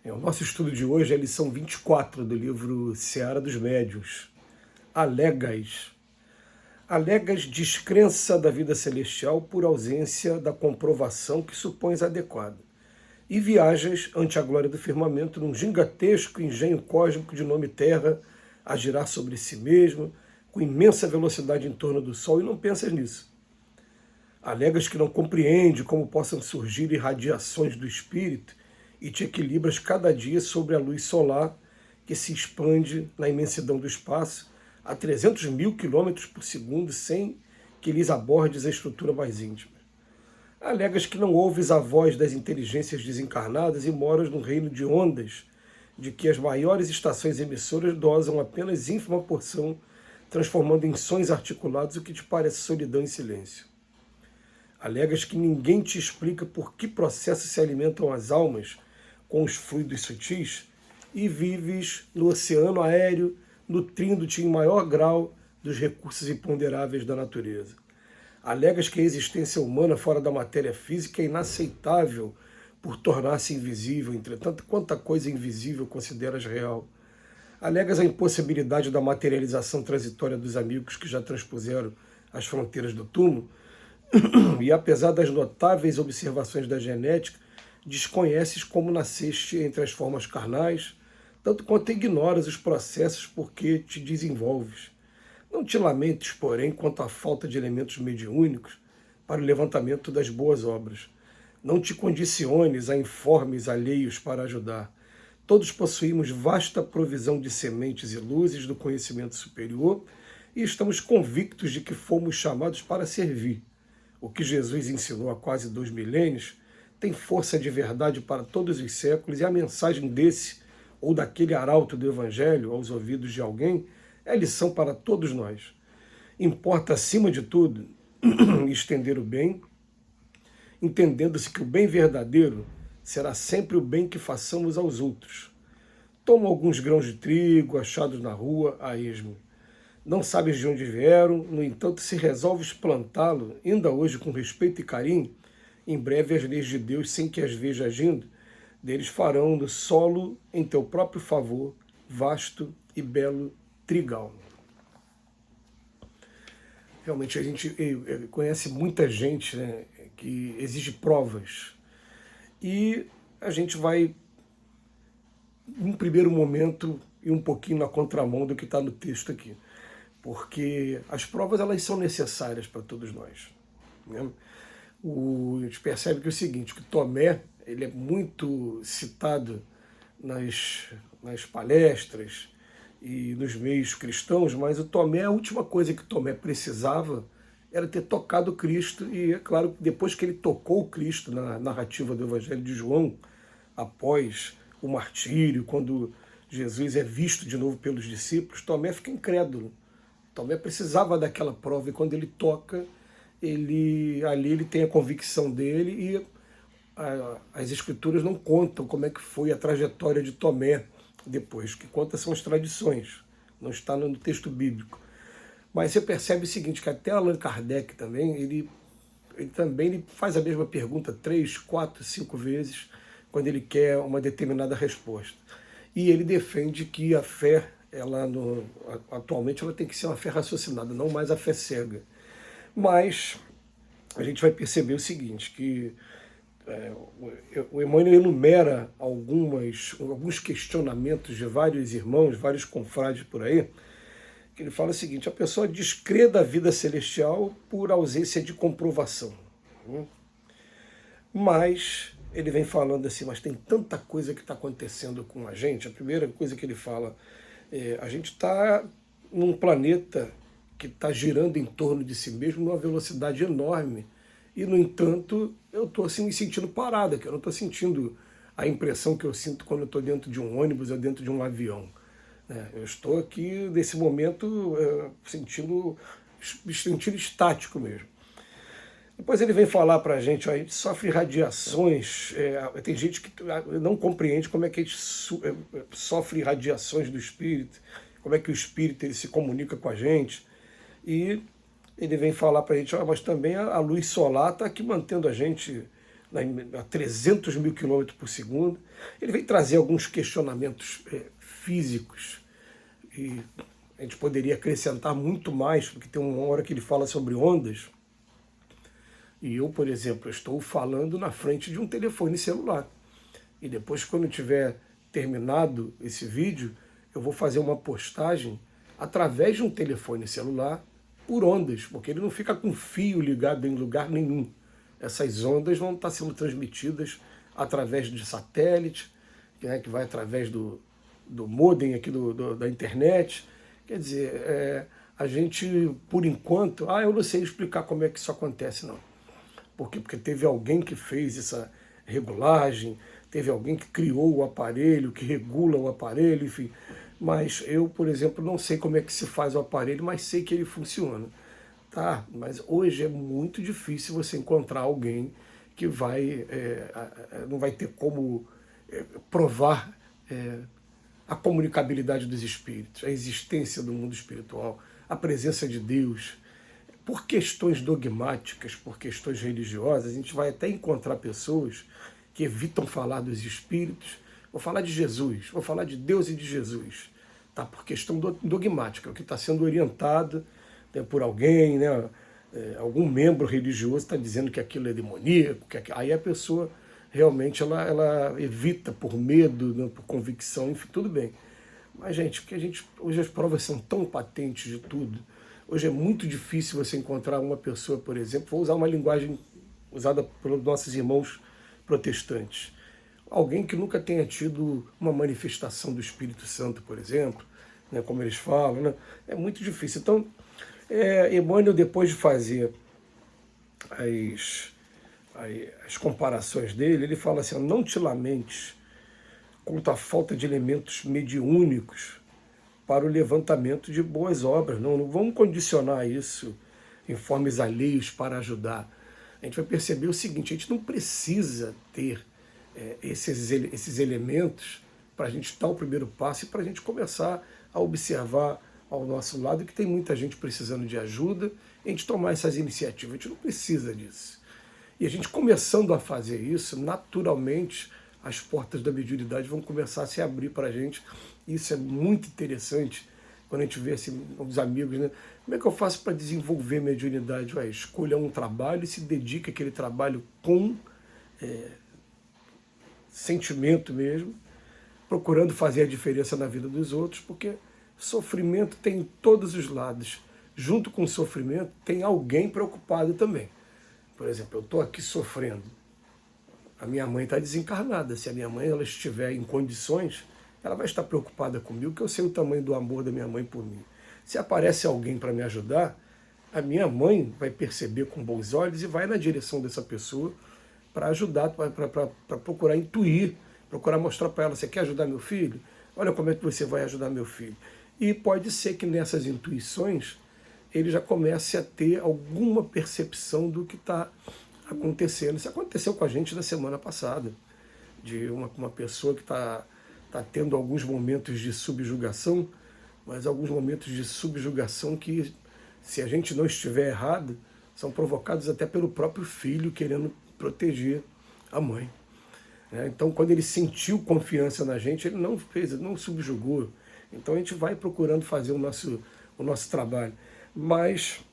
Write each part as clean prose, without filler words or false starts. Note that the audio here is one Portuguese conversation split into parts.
O nosso estudo de hoje é a lição 24 do livro Seara dos Médiuns. Alegas. Alegas descrença da vida celestial por ausência da comprovação que supões adequada. E viajas ante a glória do firmamento num gigantesco engenho cósmico de nome Terra a girar sobre si mesmo, com imensa velocidade em torno do Sol, e não pensas nisso. Alegas que não compreende como possam surgir irradiações do espírito e te equilibras cada dia sobre a luz solar que se expande na imensidão do espaço a 300 mil quilômetros por segundo sem que lhes abordes a estrutura mais íntima. Alegas que não ouves a voz das inteligências desencarnadas e moras num reino de ondas, de que as maiores estações emissoras dosam apenas ínfima porção, transformando em sons articulados o que te parece solidão e silêncio. Alegas que ninguém te explica por que processos se alimentam as almas com os fluidos sutis e vives no oceano aéreo, nutrindo-te em maior grau dos recursos imponderáveis da natureza. Alegas que a existência humana fora da matéria física é inaceitável por tornar-se invisível, entretanto, quanta coisa invisível consideras real. Alegas a impossibilidade da materialização transitória dos amigos que já transpuseram as fronteiras do túmulo, e apesar das notáveis observações da genética, desconheces como nasceste entre as formas carnais, tanto quanto ignoras os processos por que te desenvolves. Não te lamentes, porém, quanto à falta de elementos mediúnicos para o levantamento das boas obras. Não te condiciones a informes alheios para ajudar. Todos possuímos vasta provisão de sementes e luzes do conhecimento superior e estamos convictos de que fomos chamados para servir. O que Jesus ensinou há quase 2 milênios tem força de verdade para todos os séculos, e a mensagem desse ou daquele arauto do Evangelho aos ouvidos de alguém é lição para todos nós. Importa, acima de tudo, estender o bem, entendendo-se que o bem verdadeiro será sempre o bem que façamos aos outros. Toma alguns grãos de trigo achados na rua a esmo. Não sabes de onde vieram, no entanto, se resolves plantá-lo, ainda hoje com respeito e carinho, em breve as leis de Deus, sem que as veja agindo, deles farão no solo, em teu próprio favor, vasto e belo trigal. Realmente a gente conhece muita gente, né, que exige provas. E a gente vai, num primeiro momento, ir um pouquinho na contramão do que está no texto aqui. Porque as provas, elas são necessárias para todos nós, né? A gente percebe que é o seguinte, que Tomé, ele é muito citado nas palestras e nos meios cristãos, mas o Tomé, a última coisa que Tomé precisava era ter tocado Cristo, e é claro que depois que ele tocou Cristo na narrativa do Evangelho de João, após o martírio, quando Jesus é visto de novo pelos discípulos, Tomé fica incrédulo. Tomé precisava daquela prova, e quando ele toca, ali ele tem a convicção dele, e as escrituras não contam como é que foi a trajetória de Tomé depois. O que conta são as tradições, não está no texto bíblico. Mas você percebe o seguinte, que até Allan Kardec também, ele faz a mesma pergunta 3, 4, 5 vezes, quando ele quer uma determinada resposta. E ele defende que a fé, atualmente, ela tem que ser uma fé raciocinada, não mais a fé cega. Mas a gente vai perceber o seguinte, que o Emmanuel enumera alguns questionamentos de vários irmãos, vários confrades por aí, que ele fala o seguinte: a pessoa descrê da vida celestial por ausência de comprovação. Mas ele vem falando assim, mas tem tanta coisa que está acontecendo com a gente. A primeira coisa que ele fala a gente está num planeta que está girando em torno de si mesmo numa velocidade enorme, e, no entanto, eu estou assim, me sentindo parado, que eu não estou sentindo a impressão que eu sinto quando eu estou dentro de um ônibus ou dentro de um avião. Eu estou aqui, nesse momento, sentindo estático mesmo. Depois ele vem falar para a gente sofre radiações, tem gente que não compreende como é que a gente sofre radiações do espírito, como é que o espírito ele se comunica com a gente. E ele vem falar para a gente, mas também a luz solar está aqui mantendo a gente a 300 mil quilômetros por segundo. Ele vem trazer alguns questionamentos físicos, e a gente poderia acrescentar muito mais, porque tem uma hora que ele fala sobre ondas, e eu, por exemplo, estou falando na frente de um telefone celular. E depois, quando eu tiver terminado esse vídeo, eu vou fazer uma postagem através de um telefone celular por ondas, porque ele não fica com fio ligado em lugar nenhum. Essas ondas vão estar sendo transmitidas através de satélite, né, que vai através do modem aqui da internet. Quer dizer, a gente, por enquanto, eu não sei explicar como é que isso acontece, não. Por quê? Porque teve alguém que fez essa regulagem, teve alguém que criou o aparelho, que regula o aparelho, enfim. Mas eu, por exemplo, não sei como é que se faz o aparelho, mas sei que ele funciona. Tá? Mas hoje é muito difícil você encontrar alguém que não vai ter como provar a comunicabilidade dos espíritos, a existência do mundo espiritual, a presença de Deus. Por questões dogmáticas, por questões religiosas, a gente vai até encontrar pessoas que evitam falar dos espíritos. Vou falar de Jesus, vou falar de Deus e de Jesus, tá? Por questão dogmática, o que está sendo orientado, né, por alguém, né, algum membro religioso está dizendo que aquilo é demoníaco, aí a pessoa realmente ela evita por medo, né, por convicção, enfim, tudo bem. Mas, gente, hoje as provas são tão patentes de tudo. Hoje é muito difícil você encontrar uma pessoa, por exemplo, vou usar uma linguagem usada pelos nossos irmãos protestantes, alguém que nunca tenha tido uma manifestação do Espírito Santo, por exemplo, né, como eles falam, né, é muito difícil. Então, Emmanuel, depois de fazer as comparações dele, ele fala assim: não te lamentes quanto à falta de elementos mediúnicos para o levantamento de boas obras. Não vamos condicionar isso em formas alheios para ajudar. A gente vai perceber o seguinte: a gente não precisa ter esses elementos para a gente dar o primeiro passo e para a gente começar a observar ao nosso lado que tem muita gente precisando de ajuda, e a gente tomar essas iniciativas. A gente não precisa disso. E a gente começando a fazer isso, naturalmente as portas da mediunidade vão começar a se abrir para a gente. Isso é muito interessante quando a gente vê assim, os amigos, né? Como é que eu faço para desenvolver mediunidade? Escolha um trabalho e se dedique àquele trabalho com sentimento mesmo, procurando fazer a diferença na vida dos outros, porque sofrimento tem em todos os lados. Junto com o sofrimento tem alguém preocupado também. Por exemplo, eu estou aqui sofrendo. A minha mãe está desencarnada. Se a minha mãe ela estiver em condições, ela vai estar preocupada comigo, porque eu sei o tamanho do amor da minha mãe por mim. Se aparece alguém para me ajudar, a minha mãe vai perceber com bons olhos e vai na direção dessa pessoa para ajudar, para procurar intuir, procurar mostrar para ela: você quer ajudar meu filho? Olha como é que você vai ajudar meu filho. E pode ser que nessas intuições ele já comece a ter alguma percepção do que está acontecendo. Isso aconteceu com a gente na semana passada, de uma pessoa que está tendo alguns momentos de subjugação, mas alguns momentos de subjugação que, se a gente não estiver errado, são provocados até pelo próprio filho querendo proteger a mãe. Então, quando ele sentiu confiança na gente, ele não fez, ele não subjugou. Então, a gente vai procurando fazer o nosso trabalho. Mas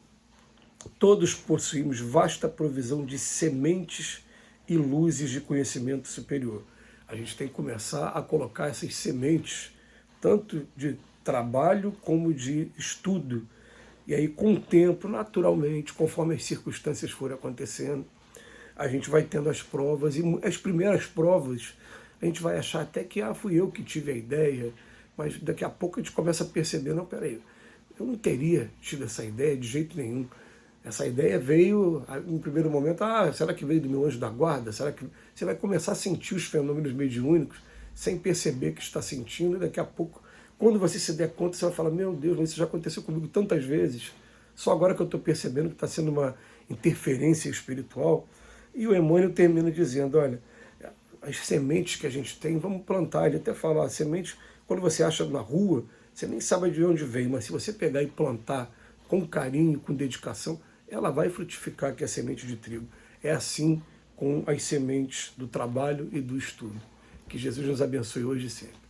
todos possuímos vasta provisão de sementes e luzes de conhecimento superior. A gente tem que começar a colocar essas sementes, tanto de trabalho como de estudo. E aí, com o tempo, naturalmente, conforme as circunstâncias forem acontecendo, a gente vai tendo as provas, e as primeiras provas a gente vai achar até que fui eu que tive a ideia, mas daqui a pouco a gente começa a perceber: não, peraí, eu não teria tido essa ideia de jeito nenhum. Essa ideia veio, no primeiro momento, será que veio do meu anjo da guarda? Será que você vai começar a sentir os fenômenos mediúnicos sem perceber que está sentindo, e daqui a pouco, quando você se der conta, você vai falar: meu Deus, mas isso já aconteceu comigo tantas vezes, só agora que eu estou percebendo que está sendo uma interferência espiritual. E o Emmanuel termina dizendo: olha, as sementes que a gente tem, vamos plantar. Ele até fala: a semente, quando você acha na rua, você nem sabe de onde vem, mas se você pegar e plantar com carinho, com dedicação, ela vai frutificar, que é a semente de trigo. É assim com as sementes do trabalho e do estudo. Que Jesus nos abençoe hoje e sempre.